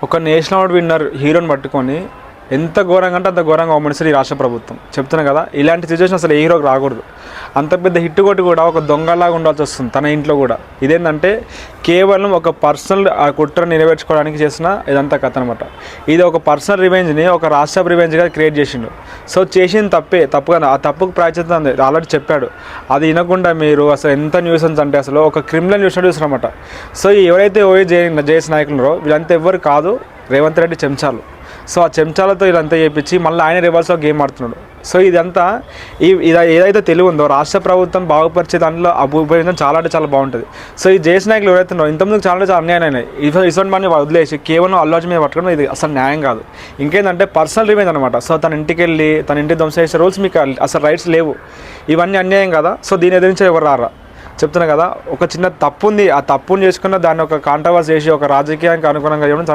ఒక national award winner హీరోని పట్టుకొని ఎంత ఘోరంగా అంటే అంత ఘోరంగా అవమానిస్తారు ఈ రాష్ట్ర ప్రభుత్వం. చెప్తున్నా కదా, ఇలాంటి సిచ్యువేషన్ అసలు ఏ హీరోకి రాకూడదు. అంత పెద్ద హిట్ కొట్టి కూడా ఒక దొంగలాగా ఉండాల్సి వస్తుంది తన ఇంట్లో కూడా. ఇదేంటంటే కేవలం ఒక పర్సనల్ ఆ కుట్రను నెరవేర్చుకోవడానికి చేసిన ఇదంతా కథ అనమాట. ఇది ఒక పర్సనల్ రివెంజ్ని ఒక రాష్ట్ర రివెంజ్గా క్రియేట్ చేసిండు. సో చేసింది తప్పుగా ఆ తప్పుకు ప్రాయచిత్తం ఆల్రెడీ చెప్పాడు. అది వినకుండా మీరు అసలు ఎంత న్యూసెన్స్ అంటే అసలు ఒక క్రిమినల్ న్యూస్ చూస్తారన్నమాట. సో ఎవరైతే జేఎస్ నాయకులు ఉన్నారో వీళ్ళంతా ఎవ్వరు కాదు, రేవంత్ రెడ్డి చెంచాలు. సో ఆ చెంచాలతో ఇదంతా చేయించి మళ్ళీ ఆయన రివర్స్లో గేమ్ ఆడుతున్నాడు. సో ఇదంతా ఏదైతే తెలివి ఉందో రాష్ట్ర ప్రభుత్వం బాగుపరిచే దాంట్లో ఉపయోగించడం చాలా అంటే చాలా బాగుంటుంది. సో ఈ జేఎస్ నాయకులు ఎవరైతే ఉన్నారో ఇంతకుముందు చాలా అన్యాయం అయినాయి. ఇటువంటి మనని వదిలేసి కేవలం అల్లాజ్ మీద పట్టుకోవడం ఇది అసలు న్యాయం కాదు. ఇంకేంటంటే పర్సనల్ రివెంజ్ అనమాట. సో తన ఇంటికి వెళ్ళి తన ఇంటి ధ్వంసం చేసే రూల్స్ మీకు అసలు రైట్స్ లేవు. ఇవన్నీ అన్యాయం కదా. సో దీని ఎదిరించి ఎవరు రారా? చెప్తున్నా కదా, ఒక చిన్న తప్పు ఉంది. ఆ తప్పుని చేసుకున్న దాన్ని ఒక కాంట్రవర్సీ చేసి ఒక రాజకీయానికి అనుగుణంగా చేయడం